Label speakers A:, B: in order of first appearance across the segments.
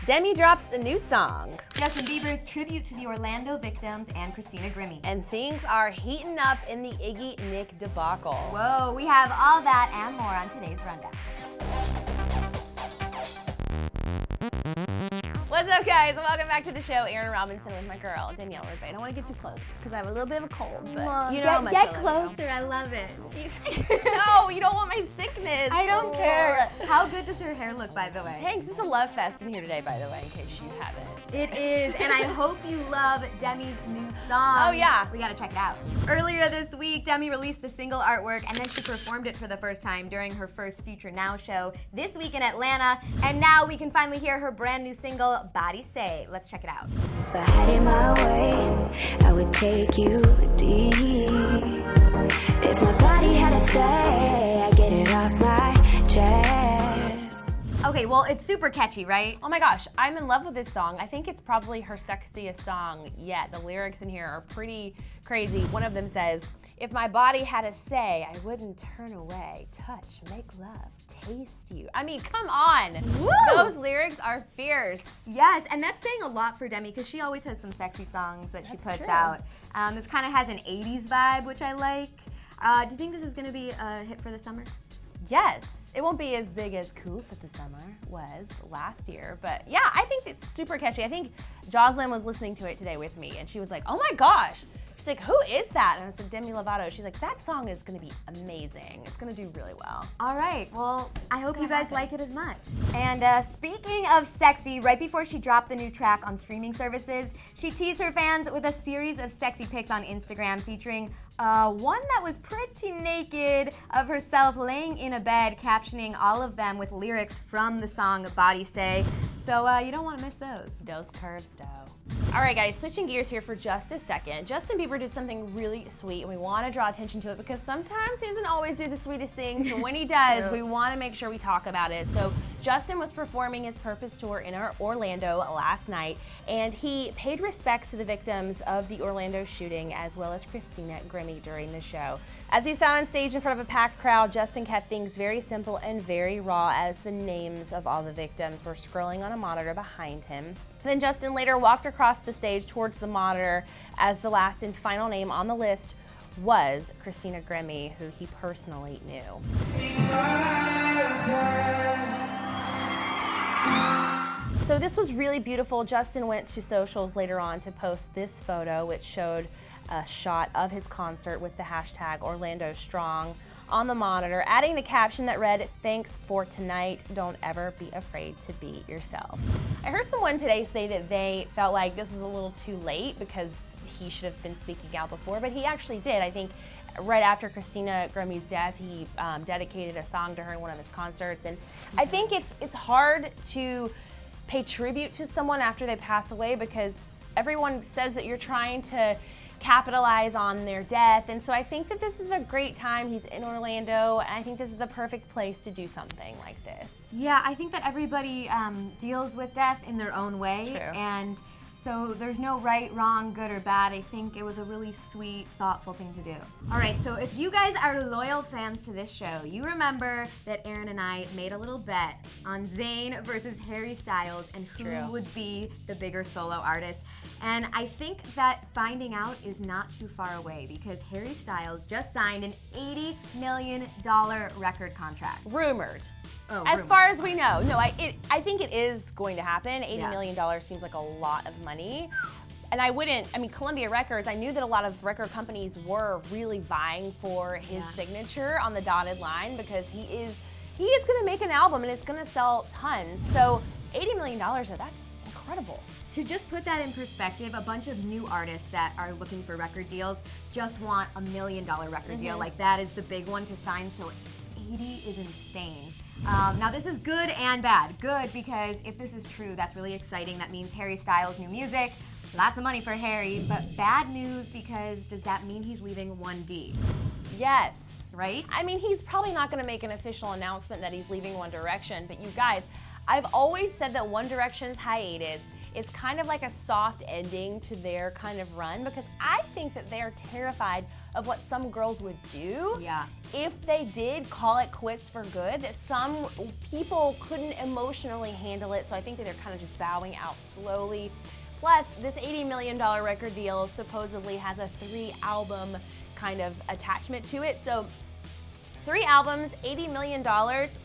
A: Demi drops a new song.
B: Justin Bieber's tribute to the Orlando victims and Christina Grimmie.
A: And things are heating up in the Iggy Nick debacle.
B: Whoa, we have all that and more on today's Rundown.
A: What's up, guys? Welcome back to the show. Aaron Robinson with my girl, Danielle Rosé. I don't want to get too close because I have a little bit of a cold, but you know how much
B: Get
A: I love
B: closer, I love it.
A: No, you don't want my sickness.
B: I don't care. How good does her hair look, by the way?
A: Thanks. It's a love fest in here today, by the way, in case you haven't.
B: It is, and I hope you love Demi's new song.
A: Oh, yeah.
B: We gotta check it out. Earlier this week, Demi released the single artwork, and then she performed it for the first time during her first Future Now show this week in Atlanta, and now we can finally hear her brand new single, Body Say. Let's check it out.
C: If I had it my way, I would take you deep. If my body had a say, I get it off my chest.
B: Okay, well, it's super catchy, right?
A: Oh my gosh, I'm in love with this song. I think it's probably her sexiest song yet. The lyrics in here are pretty crazy. One of them says, if my body had a say, I wouldn't turn away. Touch, make love, taste you. I mean, come on.
B: Woo!
A: Those lyrics are fierce.
B: Yes, and that's saying a lot for Demi because she always has some sexy songs that she puts
A: true.
B: out. This kind of has an 80s vibe, which I like. Do you think this is going to be a hit for the summer?
A: Yes. It won't be as big as Cool for the Summer was last year, but yeah, I think it's super catchy. I think Jocelyn was listening to it today with me, and she was like, oh my gosh. She's like, who is that? And I said, Demi Lovato. She's like, that song is gonna be amazing. It's gonna do really well.
B: All right, well, I hope you guys like it as much. And speaking of sexy, right before she dropped the new track on streaming services, she teased her fans with a series of sexy pics on Instagram featuring one that was pretty naked of herself laying in a bed, captioning all of them with lyrics from the song Body Say. So you don't want to miss those.
A: Those curves, though. All right, guys, switching gears here for just a second. Justin Bieber did something really sweet, and we want to draw attention to it because sometimes he doesn't always do the sweetest things, but when he does, we want to make sure we talk about it. So Justin was performing his Purpose Tour in Orlando last night, and he paid respects to the victims of the Orlando shooting as well as Christina Grimmie during the show. As he sat on stage in front of a packed crowd, Justin kept things very simple and very raw as the names of all the victims were scrolling on a monitor behind him. Then Justin later walked across the stage towards the monitor as the last and final name on the list was Christina Grimmie, who he personally knew. So this was really beautiful. Justin went to socials later on to post this photo, which showed a shot of his concert with the hashtag Orlando Strong on the monitor, adding the caption that read, thanks for tonight, don't ever be afraid to be yourself. I heard someone today say that they felt like this is a little too late because he should have been speaking out before, but he actually did. I think right after Christina Grimmie's death, he dedicated a song to her in one of his concerts, and I think it's hard to pay tribute to someone after they pass away because everyone says that you're trying to capitalize on their death, and so I think that this is a great time. He's in Orlando, and I think this is the perfect place to do something like this.
B: Yeah, I think that everybody deals with death in their own way.
A: True.
B: And so there's no right, wrong, good, or bad. I think it was a really sweet, thoughtful thing to do. All right, so if you guys are loyal fans to this show, you remember that Aaron and I made a little bet on Zayn versus Harry Styles and who would be the bigger solo artist. And I think that finding out is not too far away because Harry Styles just signed an $80 million record contract.
A: Rumored.
B: Oh,
A: as far as we know. No, I think it is going to happen. $80 million seems like a lot of money. And Columbia Records, I knew that a lot of record companies were really vying for his signature on the dotted line because he is going to make an album and it's going to sell tons. So $80 million, that's incredible.
B: To just put that in perspective, a bunch of new artists that are looking for record deals just want $1 million record deal. Like that is the big one to sign, so 80 is insane. Now this is good and bad. Good because if this is true, that's really exciting. That means Harry Styles' new music, lots of money for Harry, but bad news because does that mean he's leaving 1D?
A: Yes.
B: Right?
A: I mean, he's probably not going to make an official announcement that he's leaving One Direction, but you guys, I've always said that One Direction's hiatus it's kind of like a soft ending to their kind of run, because I think that they are terrified of what some girls would do if they did call it quits for good. That some people couldn't emotionally handle it, so I think that they're kind of just bowing out slowly. Plus, this $80 million record deal supposedly has a 3-album kind of attachment to it. So 3 albums, $80 million.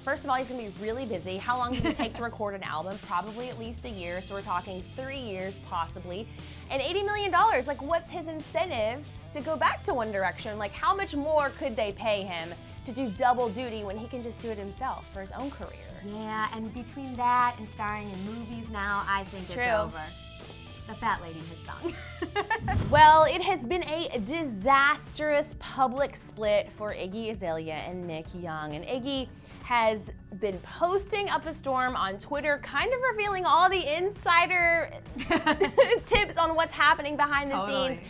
A: First of all, he's gonna be really busy. How long does it take to record an album? Probably at least a year, so we're talking 3 years possibly. And $80 million, like what's his incentive to go back to One Direction? Like how much more could they pay him to do double duty when he can just do it himself for his own career?
B: Yeah, and between that and starring in movies now, I think it's over. The fat lady has sung.
A: Well, it has been a disastrous public split for Iggy Azalea and Nick Young. And Iggy has been posting up a storm on Twitter, kind of revealing all the insider tips on what's happening behind the scenes.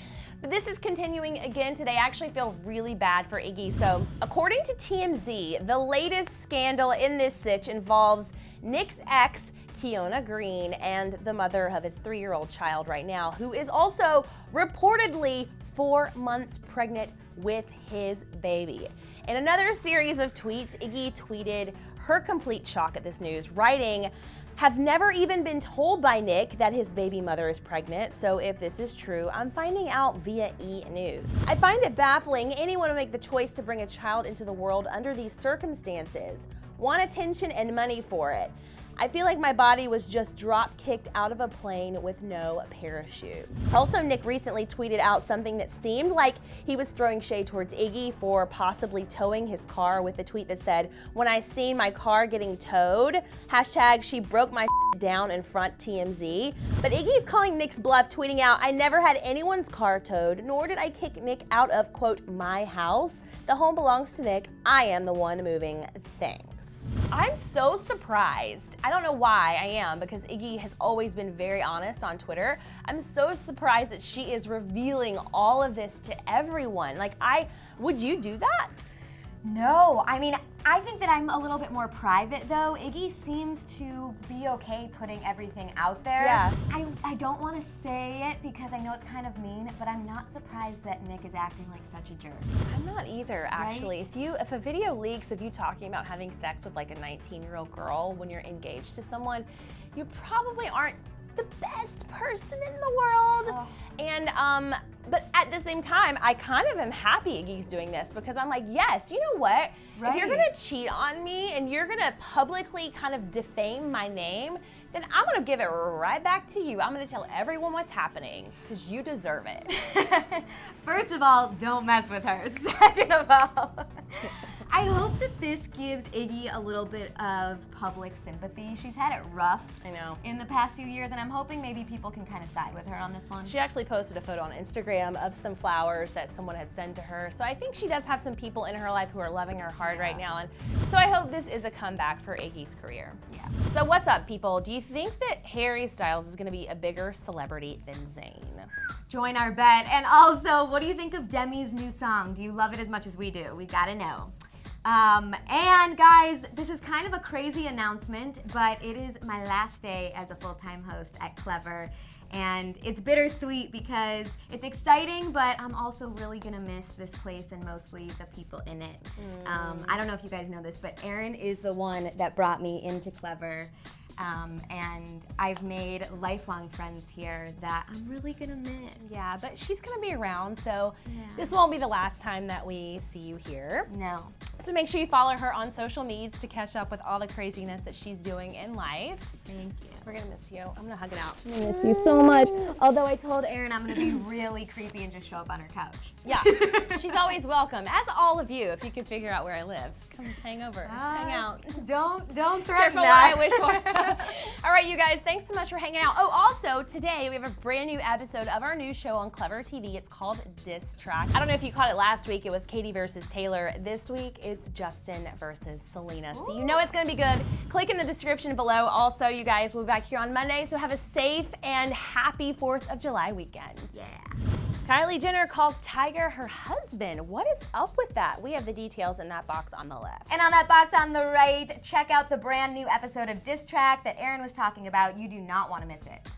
A: But this is continuing again today. I actually feel really bad for Iggy. So, according to TMZ, the latest scandal in this sitch involves Nick's ex, Kiona Green, and the mother of his 3-year-old child right now, who is also reportedly 4 months pregnant with his baby. In another series of tweets, Iggy tweeted her complete shock at this news, writing, "Have never even been told by Nick that his baby mother is pregnant, so if this is true, I'm finding out via E! News. I find it baffling anyone would make the choice to bring a child into the world under these circumstances, want attention and money for it. I feel like my body was just drop-kicked out of a plane with no parachute." Also, Nick recently tweeted out something that seemed like he was throwing shade towards Iggy for possibly towing his car, with a tweet that said, "When I seen my car getting towed, hashtag she broke my down in front TMZ." But Iggy's calling Nick's bluff, tweeting out, "I never had anyone's car towed, nor did I kick Nick out of, quote, my house. The home belongs to Nick. I am the one moving. Thanks." I'm so surprised. I don't know why I am, because Iggy has always been very honest on Twitter. I'm so surprised that she is revealing all of this to everyone. Like, would you do that?
B: No, I mean, I think that I'm a little bit more private though. Iggy seems to be okay putting everything out there.
A: Yeah.
B: I don't want to say it because I know it's kind of mean, but I'm not surprised that Nick is acting like such a jerk.
A: I'm not either, actually.
B: Right?
A: If a video leaks of you talking about having sex with like a 19-year-old girl when you're engaged to someone, you probably aren't the best person in the world.
B: Oh.
A: And but at the same time, I kind of am happy Iggy's doing this, because I'm like, yes, you know what?
B: Right.
A: If you're gonna cheat on me and you're gonna publicly kind of defame my name, then I'm gonna give it right back to you. I'm gonna tell everyone what's happening, because you deserve it.
B: First of all, don't mess with her. Second of all, I hope that this gives Iggy a little bit of public sympathy. She's had it rough,
A: I know,
B: in the past few years, and I'm hoping maybe people can kind of side with her on this one.
A: She actually posted a photo on Instagram of some flowers that someone had sent to her. So I think she does have some people in her life who are loving her hard right now. And so I hope this is a comeback for Iggy's career.
B: Yeah.
A: So what's up, people? Do you think that Harry Styles is going to be a bigger celebrity than Zayn?
B: Join our bet. And also, what do you think of Demi's new song? Do you love it as much as we do? We gotta know. And guys, this is kind of a crazy announcement, but it is my last day as a full-time host at Clevver. And it's bittersweet because it's exciting, but I'm also really gonna miss this place and mostly the people in it. I don't know if you guys know this, but Erin is the one that brought me into Clevver. And I've made lifelong friends here that I'm really gonna miss.
A: Yeah, but she's gonna be around, so this won't be the last time that we see you here.
B: No.
A: So make sure you follow her on social medias to catch up with all the craziness that she's doing in life.
B: Thank you.
A: We're gonna miss you. I'm gonna hug it out.
B: I miss you so much. Although I told Erin I'm gonna be really creepy and just show up on her couch.
A: Yeah, she's always welcome, as all of you, if you can figure out where I live. Come hang over, hang out.
B: Don't threaten
A: Careful
B: that.
A: what I wish for. All right, you guys, thanks so much for hanging out. Oh, also, today we have a brand new episode of our new show on Clevver TV. It's called Diss Track. I don't know if you caught it last week. It was Katie versus Taylor. This week, it's Justin versus Selena. So you know it's gonna be good. Click in the description below. Also, you guys, we'll be back here on Monday, so have a safe and happy 4th of July weekend.
B: Yeah.
A: Kylie Jenner calls Tiger her husband. What is up with that? We have the details in that box on the left.
B: And on that box on the right, check out the brand new episode of Diss Track that Erin was talking about. You do not want to miss it.